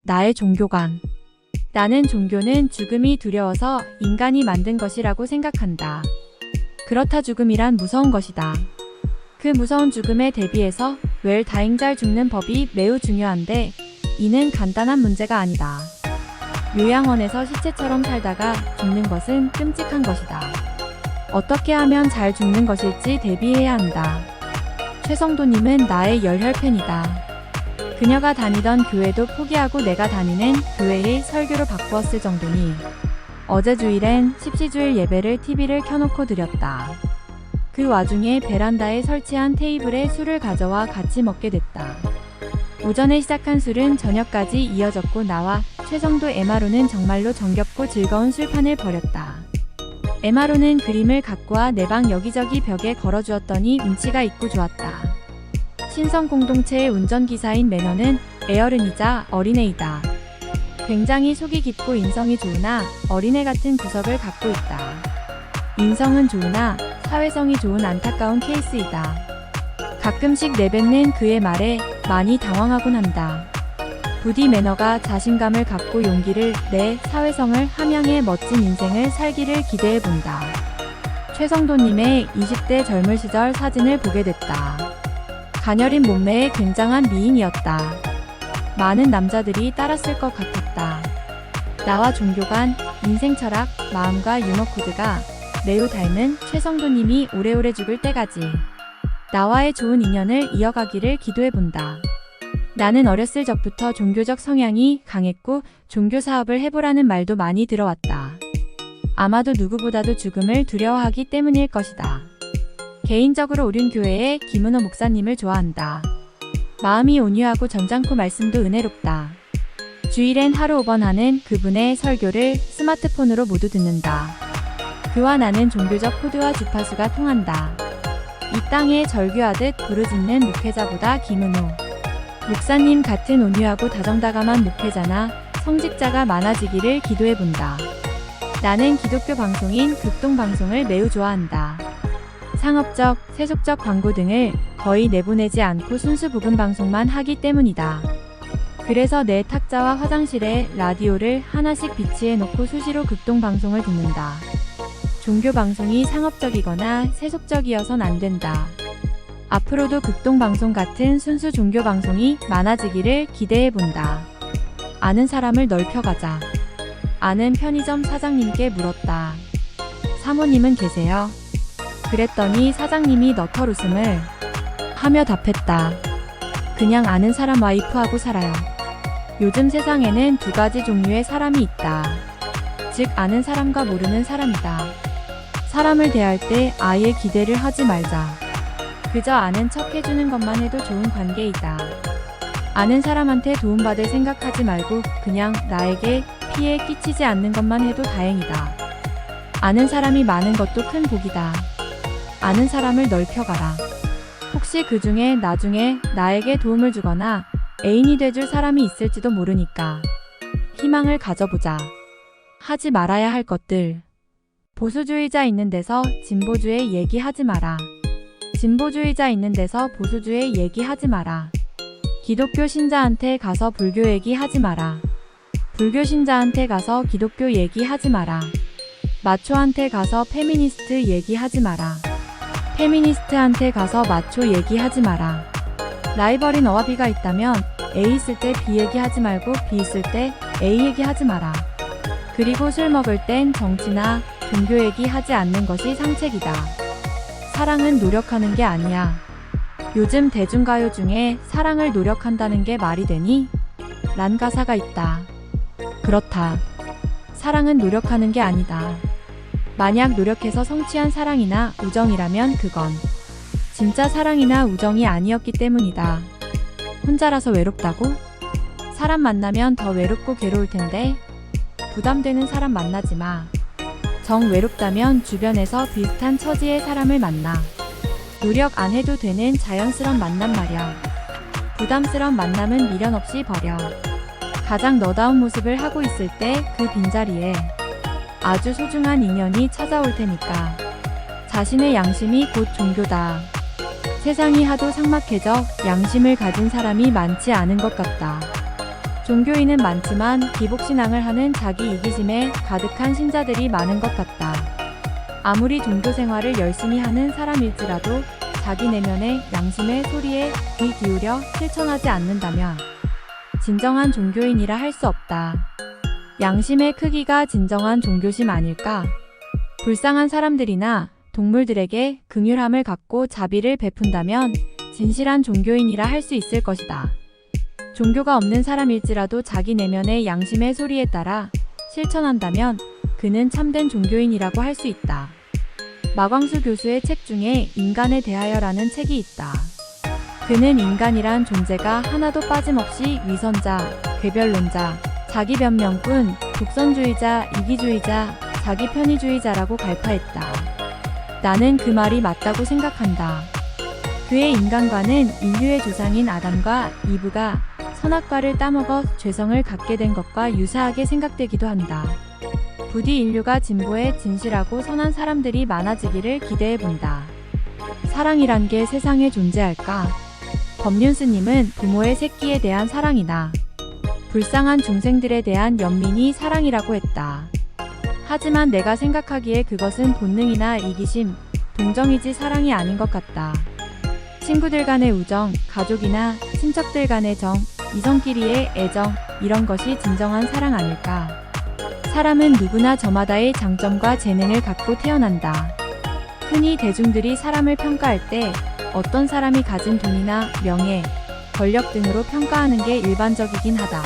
나의 종교관. 나는 종교는 죽음이 두려워서 인간이 만든 것이라고 생각한다. 그렇다 죽음이란 무서운 것이다. 그 무서운 죽음에 대비해서 웰 다잉 잘 죽는 법이 매우 중요한데 이는 간단한 문제가 아니다. 요양원에서 시체처럼 살다가 죽는 것은 끔찍한 것이다. 어떻게 하면 잘 죽는 것일지 대비해야 한다. 최성도님은 나의 열혈팬이다. 그녀가 다니던 교회도 포기하고 내가 다니는 교회의 설교로 바꾸었을 정도니 어제 주일엔 십시주일 예배를 TV를 켜놓고 드렸다. 그 와중에 베란다에 설치한 테이블에 술을 가져와 같이 먹게 됐다. 오전에 시작한 술은 저녁까지 이어졌고 나와 최성도 에마로는 정말로 정겹고 즐거운 술판을 벌였다. 에마로는 그림을 갖고 와 내 방 여기저기 벽에 걸어주었더니 운치가 있고 좋았다. 신성 공동체의 운전기사인 매너는 애어른이자 어린애이다. 굉장히 속이 깊고 인성이 좋으나 어린애 같은 구석을 갖고 있다. 인성은 좋으나 사회성이 좋은 안타까운 케이스이다. 가끔씩 내뱉는 그의 말에 많이 당황하곤 한다. 부디 매너가 자신감을 갖고 용기를 내 사회성을 함양해 멋진 인생을 살기를 기대해본다. 최성도님의 20대 젊을 시절 사진을 보게 됐다. 가녀린 몸매의 굉장한 미인이었다. 많은 남자들이 따랐을 것 같았다. 나와 종교관, 인생 철학, 마음과 유머 코드가 매우 닮은 최성도님이 오래오래 죽을 때까지 나와의 좋은 인연을 이어가기를 기도해본다. 나는 어렸을 적부터 종교적 성향이 강했고 종교 사업을 해보라는 말도 많이 들어왔다. 아마도 누구보다도 죽음을 두려워하기 때문일 것이다. 개인적으로 오륜교회의 김은호 목사님을 좋아한다. 마음이 온유하고 점잖고 말씀도 은혜롭다. 주일엔 하루 5번 하는 그분의 설교를 스마트폰으로 모두 듣는다. 그와 나는 종교적 코드와 주파수가 통한다. 이 땅에 절규하듯 부르짖는 목회자보다 김은호 목사님 같은 온유하고 다정다감한 목회자나 성직자가 많아지기를 기도해본다. 나는 기독교 방송인 극동방송을 매우 좋아한다. 상업적, 세속적 광고 등을 거의 내보내지 않고 순수 복음 방송만 하기 때문이다. 그래서 내 탁자와 화장실에 라디오를 하나씩 비치해 놓고 수시로 극동 방송을 듣는다. 종교 방송이 상업적이거나 세속적이어선 안 된다. 앞으로도 극동 방송 같은 순수 종교 방송이 많아지기를 기대해 본다. 아는 사람을 넓혀가자. 아는 편의점 사장님께 물었다. 사모님은 계세요? 그랬더니 사장님이 너털 웃음을 하며 답했다. 그냥 아는 사람 와이프하고 살아요. 요즘 세상에는 두 가지 종류의 사람이 있다. 즉 아는 사람과 모르는 사람이다. 사람을 대할 때 아예 기대를 하지 말자. 그저 아는 척 해주는 것만 해도 좋은 관계이다. 아는 사람한테 도움받을 생각하지 말고 그냥 나에게 피해 끼치지 않는 것만 해도 다행이다. 아는 사람이 많은 것도 큰 복이다. 아는 사람을 넓혀가라. 혹시 그 중에 나중에 나에게 도움을 주거나 애인이 돼줄 사람이 있을지도 모르니까 희망을 가져보자. 하지 말아야 할 것들. 보수주의자 있는 데서 진보주의 얘기하지 마라. 진보주의자 있는 데서 보수주의 얘기하지 마라. 기독교 신자한테 가서 불교 얘기하지 마라. 불교 신자한테 가서 기독교 얘기하지 마라. 마초한테 가서 페미니스트 얘기하지 마라. 페미니스트한테 가서 마초 얘기하지 마라. 라이벌인 너와 B가 있다면 A 있을 때 B 얘기하지 말고 B 있을 때 A 얘기하지 마라. 그리고 술 먹을 땐 정치나 종교 얘기하지 않는 것이 상책이다. 사랑은 노력하는 게 아니야. 요즘 대중가요 중에 사랑을 노력한다는 게 말이 되니? 란 가사가 있다. 그렇다. 사랑은 노력하는 게 아니다. 만약 노력해서 성취한 사랑이나 우정이라면 그건 진짜 사랑이나 우정이 아니었기 때문이다. 혼자라서 외롭다고? 사람 만나면 더 외롭고 괴로울 텐데 부담되는 사람 만나지 마. 정 외롭다면 주변에서 비슷한 처지의 사람을 만나. 노력 안 해도 되는 자연스런 만남 마련. 부담스런 만남은 미련 없이 버려. 가장 너다운 모습을 하고 있을 때 그 빈자리에 아주 소중한 인연이 찾아올 테니까. 자신의 양심이 곧 종교다. 세상이 하도 삭막해져 양심을 가진 사람이 많지 않은 것 같다. 종교인은 많지만 기복신앙을 하는 자기 이기심에 가득한 신자들이 많은 것 같다. 아무리 종교 생활을 열심히 하는 사람일지라도 자기 내면의 양심의 소리에 귀 기울여 실천하지 않는다면 진정한 종교인이라 할 수 없다. 양심의 크기가 진정한 종교심 아닐까? 불쌍한 사람들이나 동물들에게 긍휼함을 갖고 자비를 베푼다면 진실한 종교인이라 할 수 있을 것이다. 종교가 없는 사람일지라도 자기 내면의 양심의 소리에 따라 실천한다면 그는 참된 종교인이라고 할 수 있다. 마광수 교수의 책 중에 인간에 대하여라는 책이 있다. 그는 인간이란 존재가 하나도 빠짐없이 위선자, 괴별론자, 자기 변명꾼, 독선주의자, 이기주의자, 자기 편의주의자라고 갈파했다. 나는 그 말이 맞다고 생각한다. 그의 인간관은 인류의 조상인 아담과 이브가 선악과를 따먹어 죄성을 갖게 된 것과 유사하게 생각되기도 한다. 부디 인류가 진보해 진실하고 선한 사람들이 많아지기를 기대해본다. 사랑이란 게 세상에 존재할까? 법륜스님은 부모의 새끼에 대한 사랑이나 불쌍한 중생들에 대한 연민이 사랑이라고 했다. 하지만 내가 생각하기에 그것은 본능이나 이기심, 동정이지 사랑이 아닌 것 같다. 친구들 간의 우정, 가족이나 친척들 간의 정, 이성끼리의 애정, 이런 것이 진정한 사랑 아닐까? 사람은 누구나 저마다의 장점과 재능을 갖고 태어난다. 흔히 대중들이 사람을 평가할 때 어떤 사람이 가진 돈이나 명예, 권력 등으로 평가하는 게 일반적이긴 하다.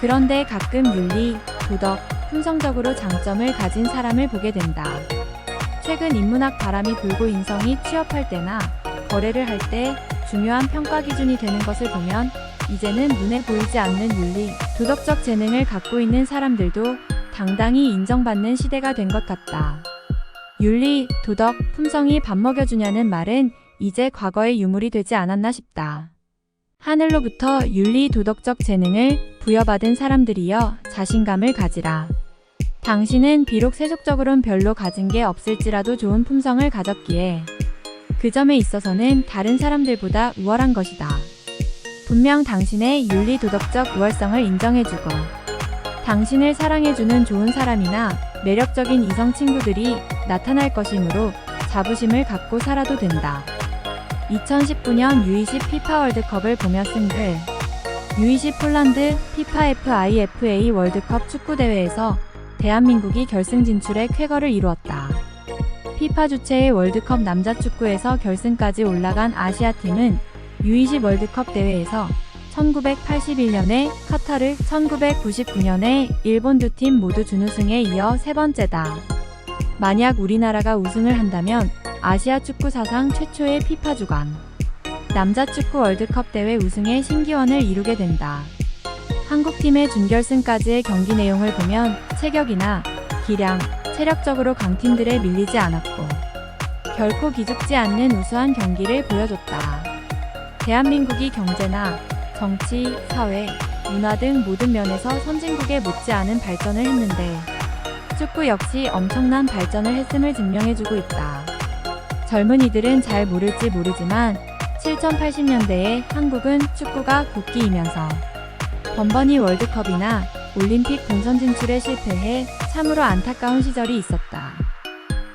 그런데 가끔 윤리, 도덕, 품성적으로 장점을 가진 사람을 보게 된다. 최근 인문학 바람이 불고 인성이 취업할 때나 거래를 할 때 중요한 평가 기준이 되는 것을 보면 이제는 눈에 보이지 않는 윤리, 도덕적 재능을 갖고 있는 사람들도 당당히 인정받는 시대가 된 것 같다. 윤리, 도덕, 품성이 밥 먹여주냐는 말은 이제 과거의 유물이 되지 않았나 싶다. 하늘로부터 윤리, 도덕적 재능을 부여받은 사람들이여 자신감을 가지라. 당신은 비록 세속적으론 별로 가진 게 없을지라도 좋은 품성을 가졌기에 그 점에 있어서는 다른 사람들보다 우월한 것이다. 분명 당신의 윤리 도덕적 우월성을 인정해주고 당신을 사랑해주는 좋은 사람이나 매력적인 이성 친구들이 나타날 것이므로 자부심을 갖고 살아도 된다. 2019년 U20 피파 월드컵을 보며 쓴 글. U20 폴란드 피파 FIFA 월드컵 축구대회에서 대한민국이 결승 진출에 쾌거를 이루었다. 피파 주최의 월드컵 남자 축구에서 결승까지 올라간 아시아팀은 U20 월드컵 대회에서 1981년에 카타르, 1999년에 일본 두 팀 모두 준우승에 이어 세 번째다. 만약 우리나라가 우승을 한다면 아시아 축구 사상 최초의 피파 주관 남자 축구 월드컵 대회 우승의 신기원을 이루게 된다. 한국팀의 준결승까지의 경기 내용을 보면 체격이나 기량, 체력적으로 강팀들에 밀리지 않았고 결코 기죽지 않는 우수한 경기를 보여줬다. 대한민국이 경제나 정치, 사회, 문화 등 모든 면에서 선진국에 못지않은 발전을 했는데 축구 역시 엄청난 발전을 했음을 증명해주고 있다. 젊은이들은 잘 모를지 모르지만 7080년대에 한국은 축구가 국기이면서 번번이 월드컵이나 올림픽 본선 진출에 실패해 참으로 안타까운 시절이 있었다.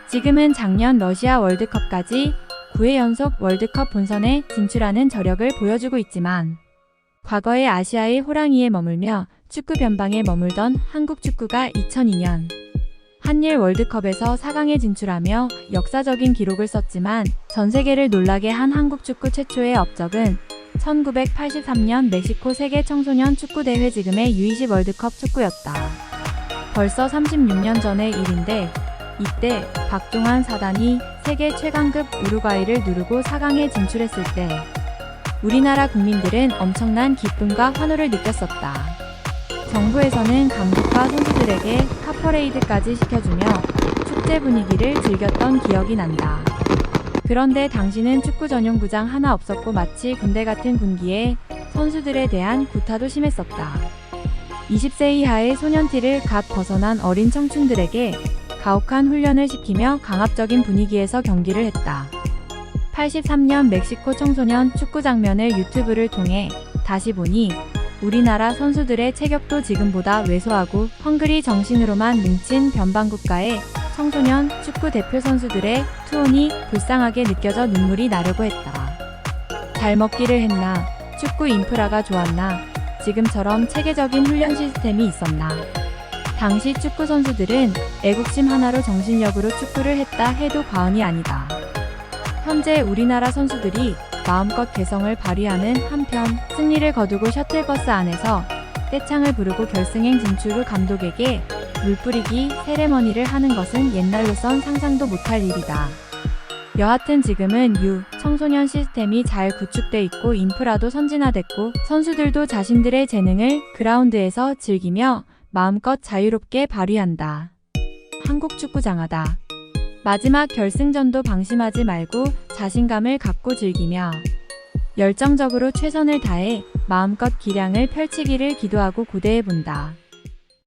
지금은 작년 러시아 월드컵까지 9회 연속 월드컵 본선에 진출하는 저력을 보여주고 있지만 과거의 아시아의 호랑이에 머물며 축구 변방에 머물던 한국 축구가 2002년 한일 월드컵에서 4강에 진출하며 역사적인 기록을 썼지만 전 세계를 놀라게 한 한국 축구 최초의 업적은 1983년 멕시코 세계 청소년 축구대회 지금의 U20 월드컵 축구였다. 벌써 36년 전의 일인데 이때 박종환 사단이 세계 최강급 우루과이를 누르고 4강에 진출했을 때 우리나라 국민들은 엄청난 기쁨과 환호를 느꼈었다. 정부에서는 감독과 선수들에게 카퍼레이드까지 시켜주며 축제 분위기를 즐겼던 기억이 난다. 그런데 당시는 축구 전용구장 하나 없었고 마치 군대 같은 군기에 선수들에 대한 구타도 심했었다. 20세 이하의 소년티를 갓 벗어난 어린 청춘들에게 가혹한 훈련을 시키며 강압적인 분위기에서 경기를 했다. 83년 멕시코 청소년 축구 장면을 유튜브를 통해 다시 보니 우리나라 선수들의 체격도 지금보다 왜소하고 헝그리 정신으로만 뭉친 변방국가의 청소년 축구 대표 선수들의 투혼이 불쌍하게 느껴져 눈물이 나려고 했다. 잘 먹기를 했나? 축구 인프라가 좋았나? 지금처럼 체계적인 훈련 시스템이 있었나? 당시 축구 선수들은 애국심 하나로 정신력으로 축구를 했다 해도 과언이 아니다. 현재 우리나라 선수들이 마음껏 개성을 발휘하는 한편 승리를 거두고 셔틀버스 안에서 떼창을 부르고 결승행 진출 후 감독에게 물 뿌리기 세레머니를 하는 것은 옛날로선 상상도 못할 일이다. 여하튼 지금은 청소년 시스템이 잘 구축돼 있고 인프라도 선진화됐고 선수들도 자신들의 재능을 그라운드에서 즐기며 마음껏 자유롭게 발휘한다. 한국 축구 장하다. 마지막 결승전도 방심하지 말고 자신감을 갖고 즐기며 열정적으로 최선을 다해 마음껏 기량을 펼치기를 기도하고 고대해 본다.